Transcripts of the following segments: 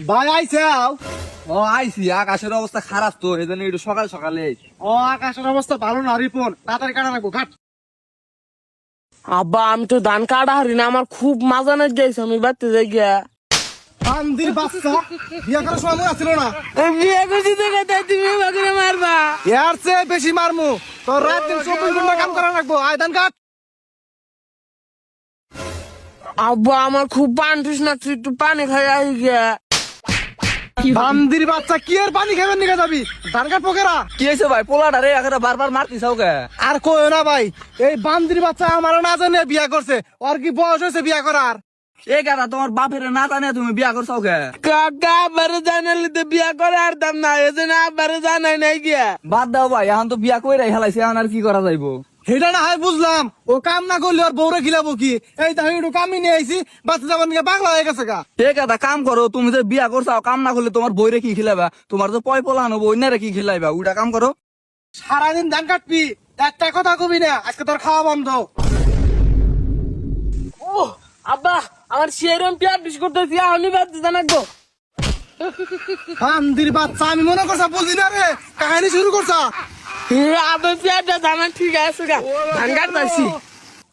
ভাই আইসাও। ও আইসি, আকাশের অবস্থা খারাপ তো, এই জন্য একটু সকাল সকালে। ও আকাশের অবস্থা ভালো না, রিপন তাড়াতাড়ি কাটা লাগবো, ঘাট। আব্বা আমি তো ধান কাটা হারি না, আমার খুব মাজা না গেছে, আমি বাড়তে যাই গিয়া। বান্দির বাচ্চা, বিয়া করার সময় মনে ছিল না? বিয়ে করছি তো কথা, তুমি বাকরে মারবা। এর চেয়ে বেশি মারমু, তোর রাত দিন 24 ঘন্টা কাম করা লাগবো। আয় ধান কাট। আব্বা আমার খুব পান তৃষ্ণা, একটু পানি খাই আই গিয়া। বান্দির বাচ্চা, কি আর পানি খাবেন নিকে যাবি? ধান কাট পোকেরা। কি হয়েছে ভাই, পোলাটা রে এখানে বারবার মারতিসাও কে? আর কইও না ভাই, এই বান্দির বাচ্চা আমার না জানে বিয়া করছে। ওর কি বয়স হয়েছে বিয়া করার? এই গাদা তোমার বাপের না জানে তুমি বিয়া করছাও কে? কাকা আব্বারে জানালে তো বিয়া করে আরতাম না, এজন্য আব্বারে জানাই নাই গিয়া। বাদ দাও ভাই, এখন তো বিয়া কইরাই হেলাইছে, এখন আর কি করা যাইবো? সেটা না হয় বুঝলাম, ও কাম না করলে ওর বউরে খিলাবো কি? এই তাই একটু কামি নিয়ে আইছি, বাচ্চা যাবার নিয়ে পাগলা হয়ে গেছে গা। এই গাদা কাম করো, তুমি যে বিয়া করছাও, কাম না করলে তোমার বইরে কি খিলাবা? তোমার তো পয় পোলা আনো, বইনারে কি খিলাইবা? ওইটা কাম করো। সারাদিন ধান কাটবি, একটা কথা কবি না, আজকে তোর খাওয়া বন্ধ। ও আব্বা আমার সেরম পেট বিশ করতেছি, আমি বাড়তে জানাবো। বান্দির বাচ্চা, আমি মনে করছা বুঝি না রে, কাহিনী শুরু করছা। আবার পেটটা জানা ঠিক আছে গা, ধান কাটতেছি।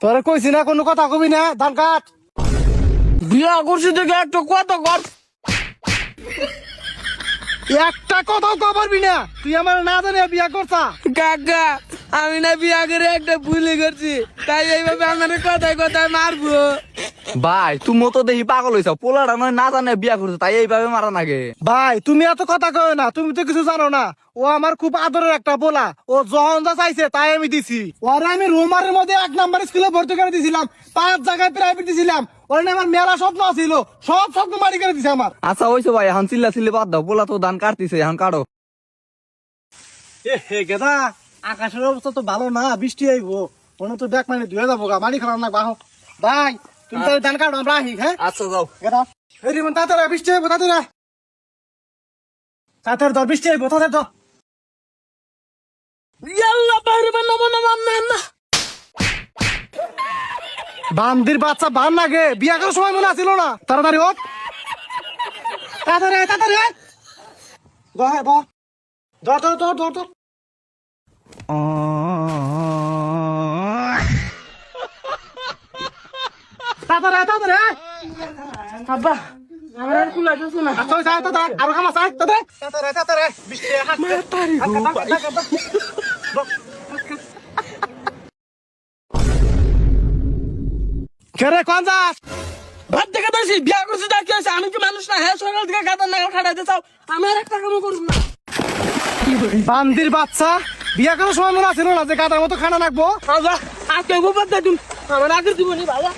তোরে কইছি না কোনো কথা কবি না, ধান কাট। বিয়া করছি দেখে একটা কথা কর। একটা কথাও কবরবি না, তুই আমার না জানে বিয়া করছা। কাকা আমি না বিয়া করে একটা ভুলে করছি, তাই এইভাবে আমার কথায় কথায় মারবো। ভাই তুমি তো দেখি পাগল হইছাও, পোলাটা নয় না জানে বিয়া করছে, তাই এইভাবে মারা নাগে? ভাই তুমি এত কথা কয় না, তুমি তো কিছু জানো না। ও আমার খুব আদরের একটা পোলা, ও যখন যা চাইছে তাই আমি দিছি। ওরে আমি রোমারের মধ্যে 1 নাম্বার স্কুলে ভর্তি করে দিছিলাম, 5 জায়গায় প্রাইভেট দিছিলাম। ওরে নিয়ে আমার মেলা স্বপ্ন ছিল, সব স্বপ্ন মারি করে দিছে আমার। আচ্ছা হইছে ভাই, এখন চিল্লা চিল্লি বাদ দাও, পোলা তো ধান কাটতিছে, এখন কাটো। এ হে গেদা, আকাশের অবস্থা তো ভালো না, বৃষ্টি আইবো, মনে তো ব্যাগ মানে ধুয়ে যাবো গা, মানি খারাপ না বাহ। ভাই তুমি তাহলে ধান কাটো, আমরা আহি। হ্যাঁ আচ্ছা যাও। গেদা এই রিমন তাড়াতাড়ি বৃষ্টি আইবো, তাড়াতাড়ি তাড়াতাড়ি ধর, বৃষ্টি আইবো, তাড়াতাড়ি ধর। ইয়াল্লা বাইরে বা নমো নমো না। বান্দির বাচ্চা বান লাগে, বিয়া করার সময় মনে আছিল না। তাড়াতাড়ি হোক, তাড়াতাড়ি আয়, তাড়াতাড়ি আয়। ধর ধর ধর ধর ধর ধর ধর। তাড়াতাড়ি আয়, তাড়াতাড়ি আয়। আব্বা আমার আর কুলাইতেছে না। আচ্ছা আয়, তাড়াতাড়ি আরো কাম আছে, আয় তাড়াতাড়ি তাড়াতাড়ি তাড়াতাড়ি আয়। বৃষ্টি হাত মাতারি গো ভাই। কেরে কোন যাস? ভাত দেখে দছি বিয়া করছি দা কি আছে, আমি কি মানুষ না? হ্যাঁ সকাল থেকে গাদার নাগাল খাটাইতে চাও, আমি আর একটা কামও করব না। বান্দির বাচ্চা, বিয়া করার সময় মনে আছিল না যে গাদার মতো খানা রাখবো। আচ্ছা আজকে গোপাত দিন আমার আগের জীবনী ভালো।